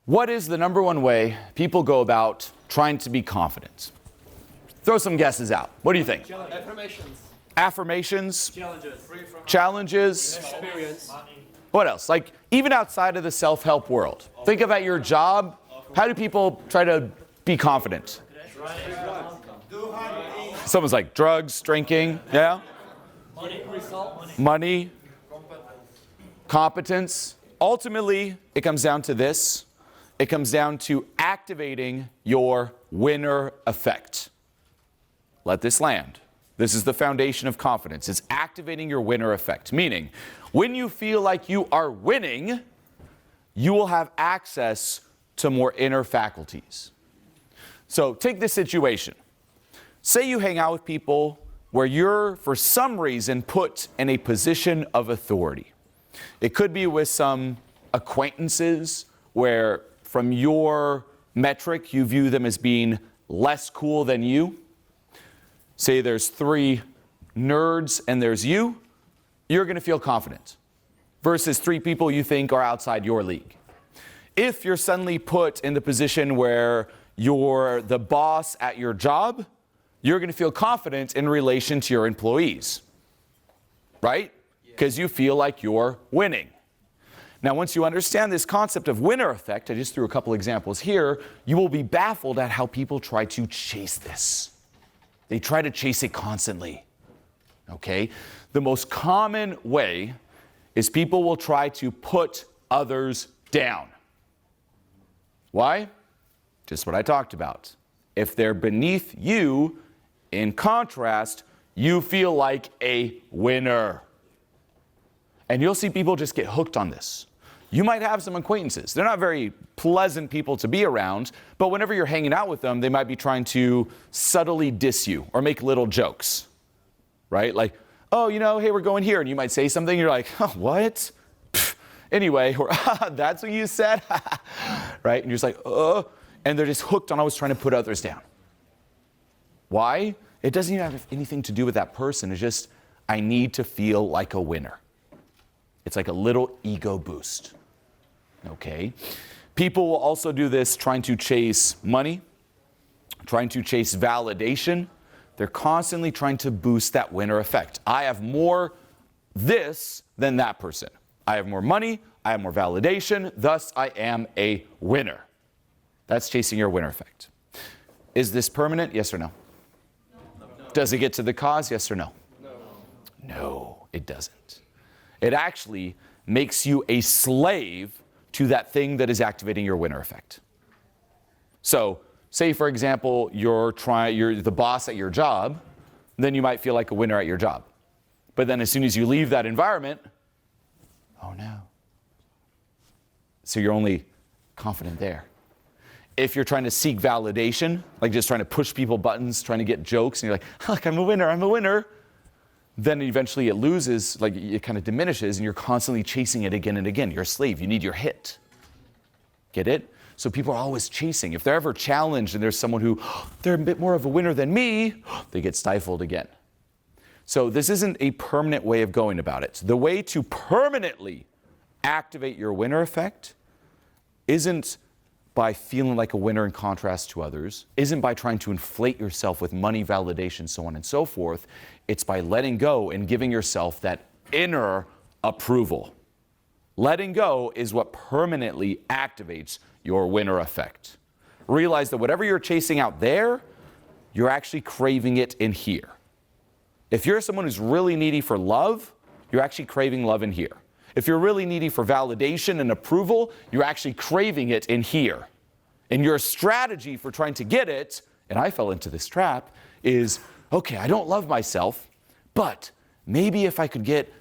What is the number one way people go about trying to be confident? Throw some guesses out. What do you think? Affirmations. Affirmations? Challenges. Challenges? Experience. What else? Like, even outside of the self-help world. Think about your job. How do people try to be confident? Someone's like, drugs, drinking, yeah? Money. Competence. Ultimately, it comes down to this. It comes down to activating your winner effect. Let this land. This is the foundation of confidence. It's activating your winner effect. Meaning, when you feel like you are winning, you will have access to more inner faculties. So take this situation. Say you hang out with people where you're, for some reason, put in a position of authority. It could be with some acquaintances where, from your metric, you view them as being less cool than you. Say there's 3 nerds and there's you, you're going to feel confident. Versus 3 people you think are outside your league. If you're suddenly put in the position where you're the boss at your job, you're going to feel confident in relation to your employees. Right? Because you feel like you're winning. Now, once you understand this concept of winner effect, I just threw a couple examples here, you will be baffled at how people try to chase this. They try to chase it constantly. Okay? The most common way is people will try to put others down. Why? Just what I talked about. If they're beneath you, in contrast, you feel like a winner. And you'll see people just get hooked on this. You might have some acquaintances. They're not very pleasant people to be around, but whenever you're hanging out with them, they might be trying to subtly diss you or make little jokes, right? Like, oh, you know, hey, we're going here. And you might say something, you're like, oh, what? Pfft. Anyway, or that's what you said, right? And you're just like, and they're just hooked on always trying to put others down. Why? It doesn't even have anything to do with that person. It's just, I need to feel like a winner. It's like a little ego boost. Okay? People will also do this trying to chase money, trying to chase validation. They're constantly trying to boost that winner effect. I have more this than that person. I have more money, I have more validation, thus I am a winner. That's chasing your winner effect. Is this permanent? Yes or no? No. Does it get to the cause? Yes or no? No. No, it doesn't. It actually makes you a slave to that thing that is activating your winner effect. So, say for example, you're the boss at your job, then you might feel like a winner at your job. But then as soon as you leave that environment, oh no. So you're only confident there. If you're trying to seek validation, like just trying to push people buttons, trying to get jokes, and you're like, look, I'm a winner, then eventually it loses, like it kind of diminishes, and you're constantly chasing it again and again. You're a slave. You need your hit. Get it? So people are always chasing. If they're ever challenged and there's someone who, they're a bit more of a winner than me, they get stifled again. So this isn't a permanent way of going about it. The way to permanently activate your winner effect isn't by feeling like a winner in contrast to others, isn't by trying to inflate yourself with money, validation, so on and so forth. It's by letting go and giving yourself that inner approval. Letting go is what permanently activates your winner effect. Realize that whatever you're chasing out there, you're actually craving it in here. If you're someone who's really needy for love, you're actually craving love in here. If you're really needy for validation and approval, you're actually craving it in here. And your strategy for trying to get it, and I fell into this trap, is, okay, I don't love myself, but maybe if I could get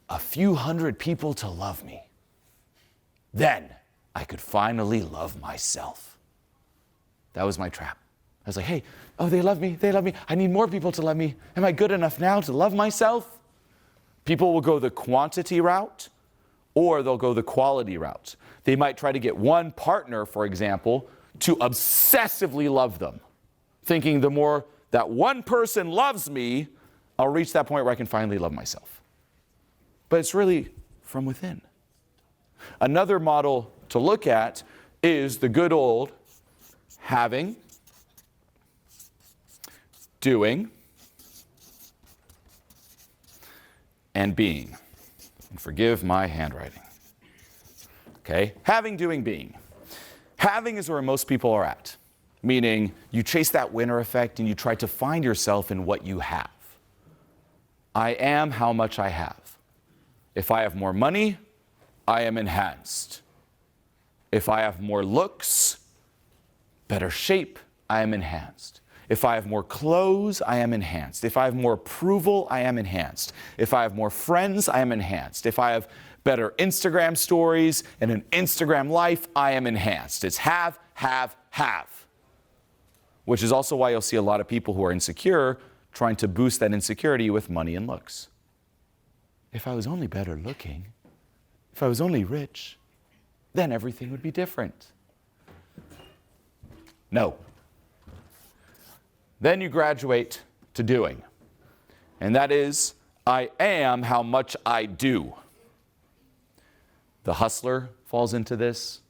a few hundred people to love me, then I could finally love myself. That was my trap. I was like, hey, oh, they love me. I need more people to love me. Am I good enough now to love myself? People will go the quantity route, or they'll go the quality route. They might try to get one partner, for example, to obsessively love them, thinking the more that one person loves me, I'll reach that point where I can finally love myself. But it's really from within. Another model to look at is the good old having, doing, and being. And forgive my handwriting. Okay? Having, doing, being. Having is where most people are at, meaning you chase that winner effect and you try to find yourself in what you have. I am how much I have. If I have more money, I am enhanced. If I have more looks, better shape, I am enhanced. If I have more clothes, I am enhanced. If I have more approval, I am enhanced. If I have more friends, I am enhanced. If I have better Instagram stories and an Instagram life, I am enhanced. It's have, have. Which is also why you'll see a lot of people who are insecure trying to boost that insecurity with money and looks. If I was only better looking, if I was only rich, then everything would be different. No. Then you graduate to doing. And that is, I am how much I do. The hustler falls into this.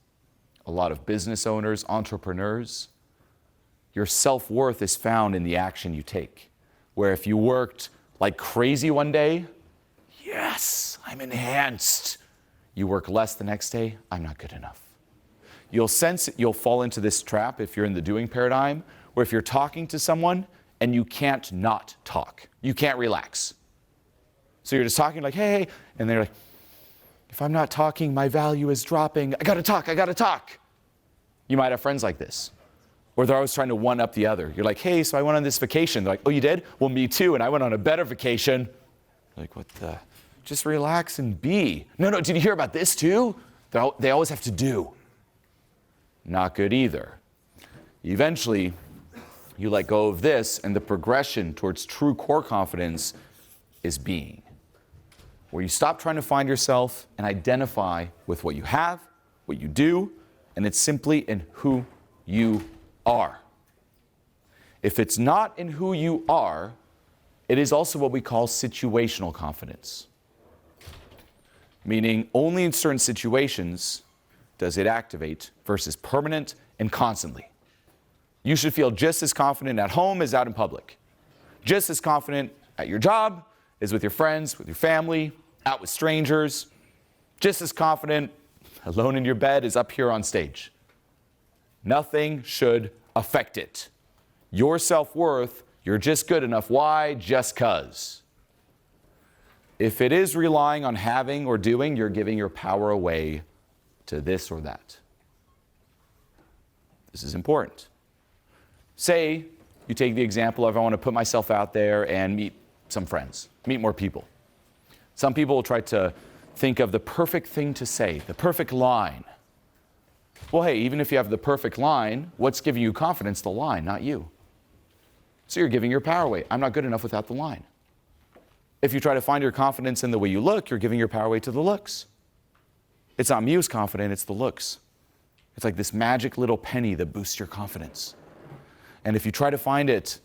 A lot of business owners, entrepreneurs. Your self-worth is found in the action you take. Where if you worked like crazy one day, yes, I'm enhanced. You work less the next day, I'm not good enough. You'll fall into this trap if you're in the doing paradigm, where if you're talking to someone and you can't not talk, you can't relax. So you're just talking like, hey, and they're like, if I'm not talking, my value is dropping. I gotta talk. You might have friends like this, or they're always trying to one up the other. You're like, hey, so I went on this vacation. They're like, oh, you did? Well, me too, and I went on a better vacation. You're like, what the? Just relax and be. No, did you hear about this too? They always have to do. Not good either. Eventually, you let go of this, and the progression towards true core confidence is being. Where you stop trying to find yourself and identify with what you have, what you do, and it's simply in who you are. If it's not in who you are, it is also what we call situational confidence. Meaning only in certain situations does it activate versus permanent and constantly. You should feel just as confident at home as out in public. Just as confident at your job as with your friends, with your family, out with strangers. Just as confident alone in your bed as up here on stage. Nothing should affect it. Your self-worth, you're just good enough. Why? Just 'cause. If it is relying on having or doing, you're giving your power away to this or that. This is important. Say you take the example of I want to put myself out there and meet some friends, meet more people. Some people will try to think of the perfect thing to say, the perfect line. Well, hey, even if you have the perfect line, what's giving you confidence? The line, not you. So you're giving your power away. I'm not good enough without the line. If you try to find your confidence in the way you look, you're giving your power away to the looks. It's not me who's confident, it's the looks. It's like this magic little penny that boosts your confidence. And if you try to find it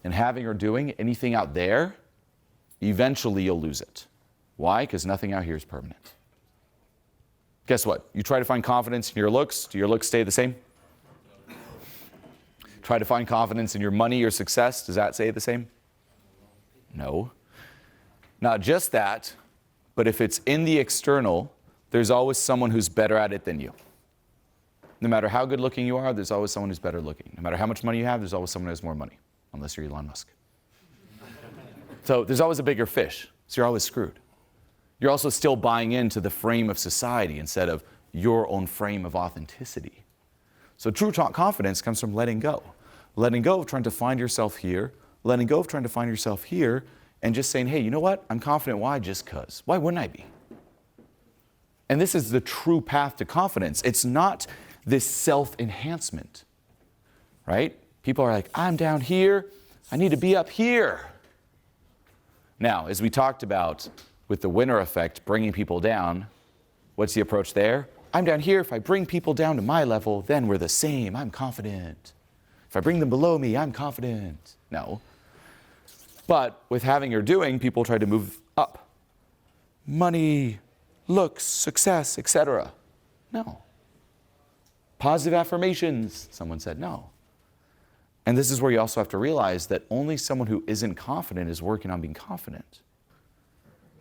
in having or doing anything out there, eventually you'll lose it. Why? Because nothing out here is permanent. Guess what? You try to find confidence in your looks, do your looks stay the same? Try to find confidence in your money, your success, does that stay the same? No. Not just that, but if it's in the external, there's always someone who's better at it than you. No matter how good looking you are, there's always someone who's better looking. No matter how much money you have, there's always someone who has more money, unless you're Elon Musk. So there's always a bigger fish, so you're always screwed. You're also still buying into the frame of society instead of your own frame of authenticity. So true confidence comes from letting go. Letting go of trying to find yourself here, letting go of trying to find yourself here, and just saying, hey, you know what? I'm confident. Why? Just 'cause. Why wouldn't I be? And this is the true path to confidence. It's not this self-enhancement, right? People are like, I'm down here. I need to be up here. Now, as we talked about with the winner effect, bringing people down, what's the approach there? I'm down here. If I bring people down to my level, then we're the same. I'm confident. If I bring them below me, I'm confident. No. But with having or doing, people try to move up. Money, looks, success, etc. No. Positive affirmations. Someone said no. And this is where you also have to realize that only someone who isn't confident is working on being confident.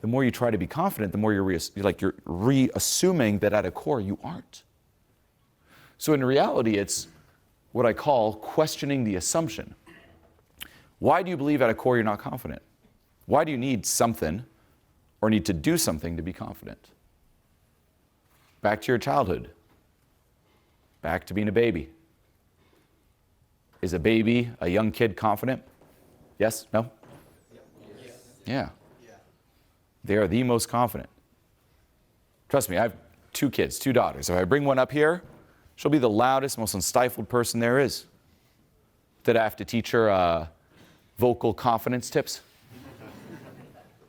The more you try to be confident, the more you're reassuming that at a core you aren't. So in reality, it's what I call questioning the assumption. Why do you believe at a core you're not confident? Why do you need something or need to do something to be confident? Back to your childhood. Back to being a baby. Is a baby, a young kid, confident? Yes? No? Yes. Yeah. They are the most confident. Trust me, I have 2 kids, 2 daughters. If I bring one up here, she'll be the loudest, most unstifled person there is. Did I have to teach her vocal confidence tips?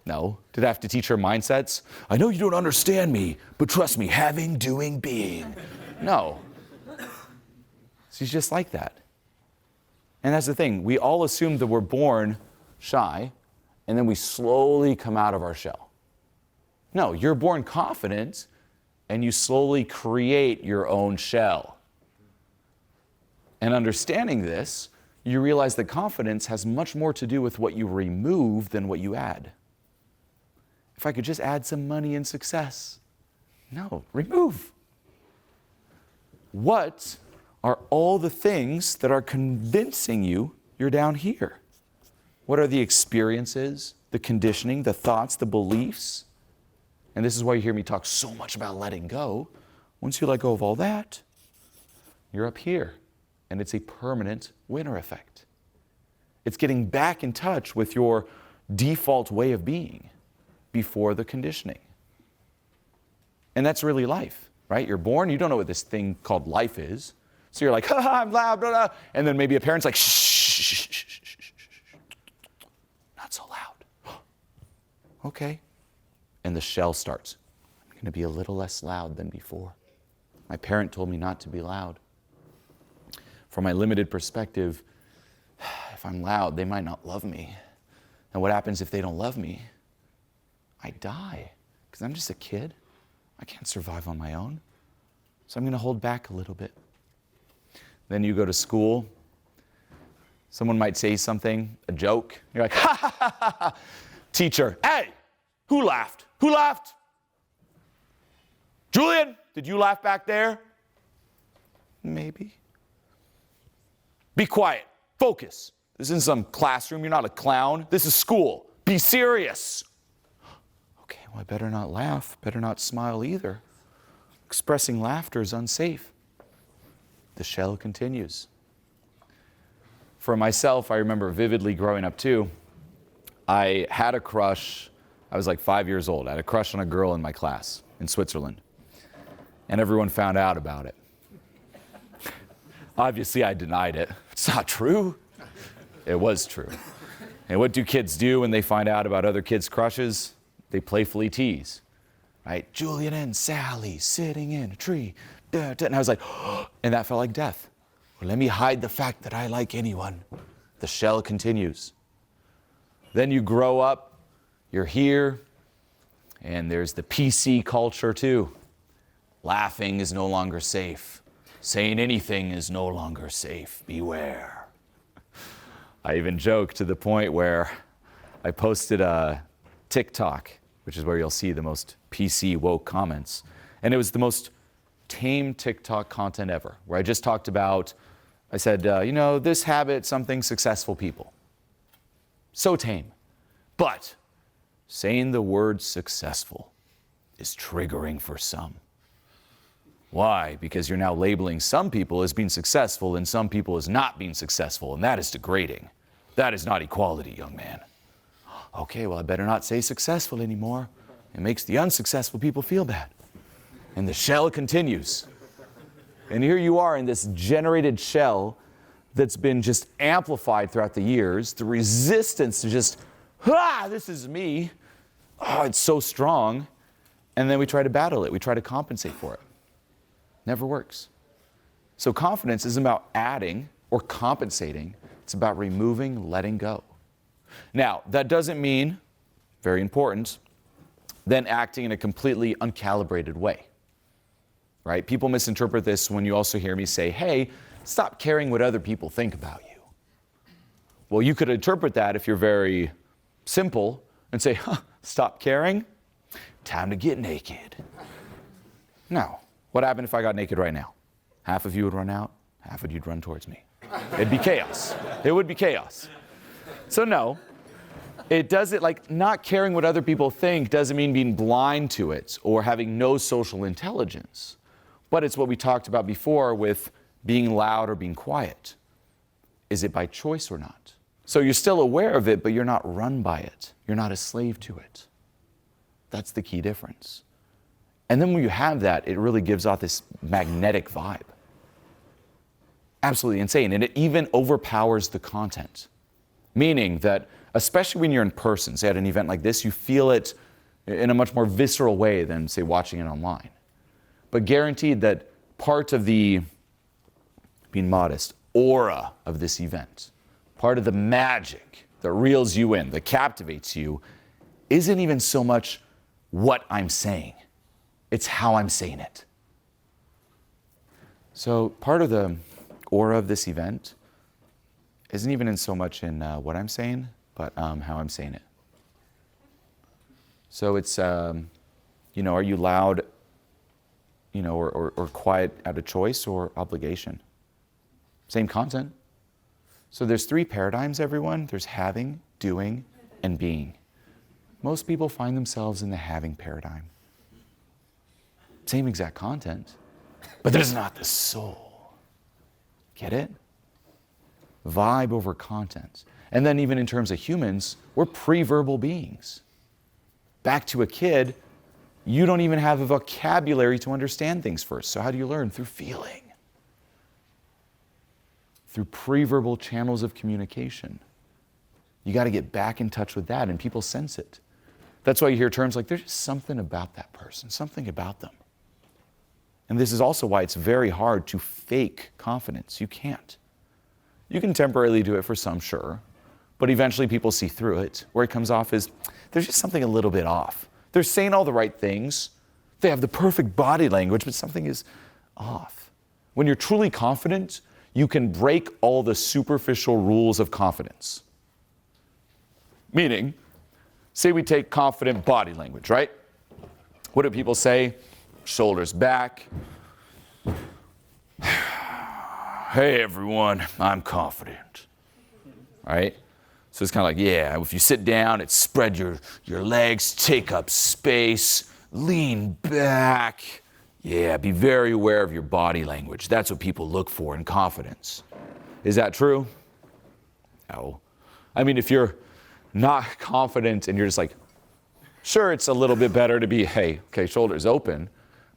No. Did I have to teach her mindsets? I know you don't understand me, but trust me, having, doing, being. No. She's just like that. And that's the thing. We all assume that we're born shy, and then we slowly come out of our shell. No, you're born confident, and you slowly create your own shell. And understanding this, you realize that confidence has much more to do with what you remove than what you add. If I could just add some money and success. No, remove. What are all the things that are convincing you you're down here? What are the experiences, the conditioning, the thoughts, the beliefs? And this is why you hear me talk so much about letting go. Once you let go of all that, you're up here. And it's a permanent winner effect. It's getting back in touch with your default way of being before the conditioning. And that's really life, right? You're born, you don't know what this thing called life is. So you're like, ha ha, I'm loud, blah, blah. And then maybe a parent's like, shh, shh, shh, shh, shh, shh, shh. Not so loud. Okay. And the shell starts. I'm going to be a little less loud than before. My parent told me not to be loud. From my limited perspective, if I'm loud, they might not love me. And what happens if they don't love me? I die, because I'm just a kid. I can't survive on my own. So I'm going to hold back a little bit. Then you go to school. Someone might say something, a joke. You're like, ha ha ha ha ha. Teacher, hey, who laughed? Who laughed? Julien, did you laugh back there? Maybe. Be quiet. Focus. This isn't some classroom. You're not a clown. This is school. Be serious. Okay, well, I better not laugh. Better not smile either. Expressing laughter is unsafe. The shell continues. For myself, I remember vividly growing up too. I had a crush. I was like 5 years old. I had a crush on a girl in my class in Switzerland. And everyone found out about it. Obviously, I denied it. It's not true. It was true. And what do kids do when they find out about other kids' crushes? They playfully tease. Right? Julien and Sally sitting in a tree. Da, da. And I was like, oh, and that felt like death. Well, let me hide the fact that I like anyone. The shell continues. Then you grow up, you're here, and there's the PC culture too. Laughing is no longer safe. Saying anything is no longer safe. Beware. I even joke to the point where I posted a TikTok, which is where you'll see the most PC woke comments. And it was the most tame TikTok content ever, where I just talked about, I said, this habit, something successful people. So tame. But saying the word successful is triggering for some. Why? Because you're now labeling some people as being successful and some people as not being successful, and that is degrading. That is not equality, young man. Okay, well, I better not say successful anymore. It makes the unsuccessful people feel bad. And the shell continues. And here you are in this generated shell that's been just amplified throughout the years. The resistance to just, this is me. Oh, it's so strong. And then we try to battle it. We try to compensate for it. Never works. So confidence isn't about adding or compensating. It's about removing, letting go. Now, that doesn't mean, very important, then acting in a completely uncalibrated way. right? People misinterpret this when you also hear me say, hey, stop caring what other people think about you. Well, you could interpret that if you're very simple and say, stop caring, time to get naked. Now, what happened if I got naked right now? Half of you would run out, half of you'd run towards me. It'd be chaos. It would be chaos. So no, it doesn't, like, not caring what other people think doesn't mean being blind to it or having no social intelligence. But it's what we talked about before with being loud or being quiet. Is it by choice or not? So you're still aware of it, but you're not run by it. You're not a slave to it. That's the key difference. And then when you have that, it really gives off this magnetic vibe. Absolutely insane. And it even overpowers the content. Meaning that, especially when you're in person, say at an event like this, you feel it in a much more visceral way than, say, watching it online. But guaranteed that part of the, being modest, aura of this event, part of the magic that reels you in, that captivates you, isn't even so much what I'm saying. It's how I'm saying it. So part of the aura of this event isn't even in so much in what I'm saying, but how I'm saying it. So it's, are you loud, or quiet out of choice or obligation? Same content. So there's 3 paradigms, everyone. There's having, doing, and being. Most people find themselves in the having paradigm. Same exact content, but there's not the soul. Get it? Vibe over content. And then even in terms of humans, we're pre-verbal beings. Back to a kid, you don't even have a vocabulary to understand things first. So how do you learn? Through feeling. Through pre-verbal channels of communication. You got to get back in touch with that, and people sense it. That's why you hear terms like, there's just something about that person, something about them. And this is also why it's very hard to fake confidence. You can't. You can temporarily do it for some, sure, but eventually people see through it. Where it comes off is, there's just something a little bit off. They're saying all the right things. They have the perfect body language, but something is off. When you're truly confident, you can break all the superficial rules of confidence. Meaning, say we take confident body language, right? What do people say? Shoulders back. Hey everyone, I'm confident. Right? So it's kind of like, yeah, if you sit down, it's spread your legs, take up space, lean back. Yeah, be very aware of your body language. That's what people look for in confidence. Is that true? No. I mean, if you're not confident and you're just like, sure, it's a little bit better to be, hey, okay, shoulders open.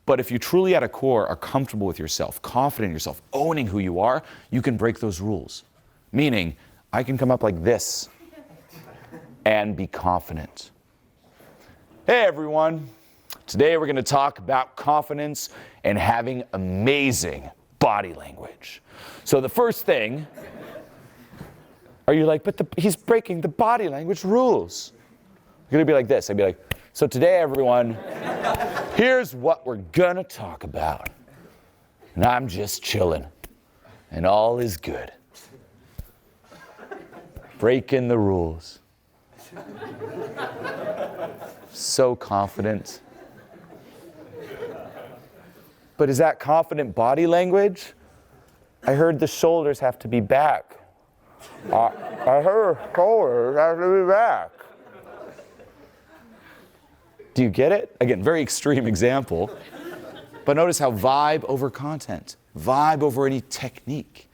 But if you truly at a core are comfortable with yourself, confident in yourself, owning who you are, you can break those rules. Meaning, I can come up like this and be confident. Hey everyone, today we're going to talk about confidence and having amazing body language. So the first thing, are you like, but he's breaking the body language rules. You're going to be like this. I'd be like, so today everyone, here's what we're going to talk about. And I'm just chilling. And all is good. Breaking the rules. So confident. But is that confident body language? I heard the shoulders have to be back. I heard the shoulders have to be back. Do you get it? Again, very extreme example. But notice how vibe over content, vibe over any technique.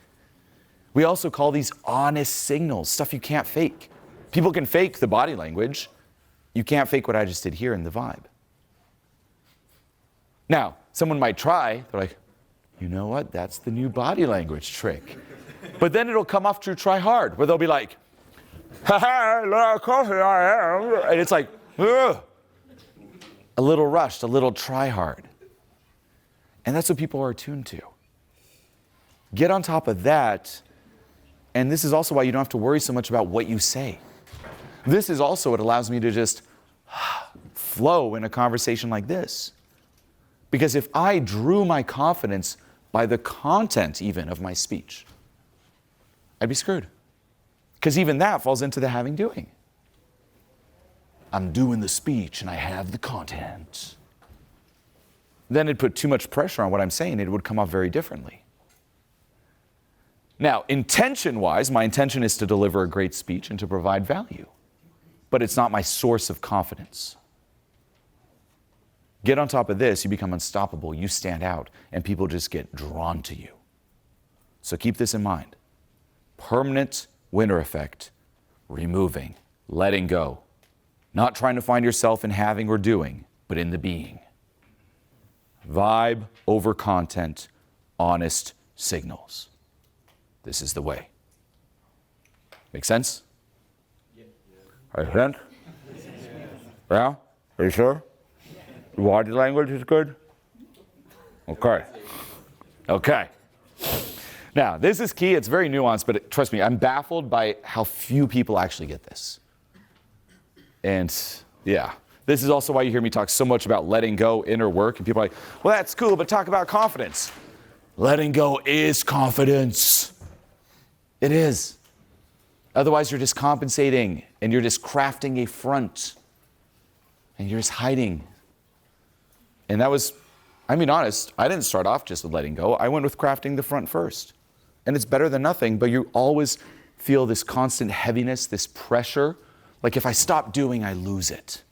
We also call these honest signals, stuff you can't fake. People can fake the body language. You can't fake what I just did here in the vibe. Now, someone might try, they're like, you know what, that's the new body language trick. But then it'll come off to try hard, where they'll be like, ha ha, look how confident I am. And it's like, ugh. A little rushed, a little try hard. And that's what people are attuned to. Get on top of that, and this is also why you don't have to worry so much about what you say. This is also what allows me to just flow in a conversation like this. Because if I drew my confidence by the content even of my speech, I'd be screwed. Because even that falls into the having doing. I'm doing the speech and I have the content. Then it'd put too much pressure on what I'm saying. It would come off very differently. Now, intention-wise, my intention is to deliver a great speech and to provide value. But it's not my source of confidence. Get on top of this, you become unstoppable, you stand out, and people just get drawn to you. So keep this in mind. Permanent winner effect, removing, letting go. Not trying to find yourself in having or doing, but in the being. Vibe over content, honest signals. This is the way. Make sense? Make sense? Yeah? Are you sure? Body language is good? Okay. Okay. Now, this is key. It's very nuanced, but trust me, I'm baffled by how few people actually get this. And yeah, this is also why you hear me talk so much about letting go, inner work, and people are like, well, that's cool, but talk about confidence. Letting go is confidence. It is. Otherwise, you're just compensating, and you're just crafting a front, and you're just hiding. And that was, I mean, honest, I didn't start off just with letting go. I went with crafting the front first. And it's better than nothing, but you always feel this constant heaviness, this pressure. Like if I stop doing, I lose it.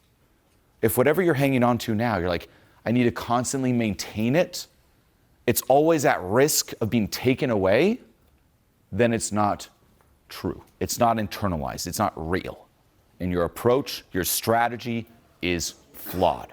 If whatever you're hanging on to now, you're like, I need to constantly maintain it, it's always at risk of being taken away, then it's not true. It's not internalized. It's not real. And your approach, your strategy is flawed.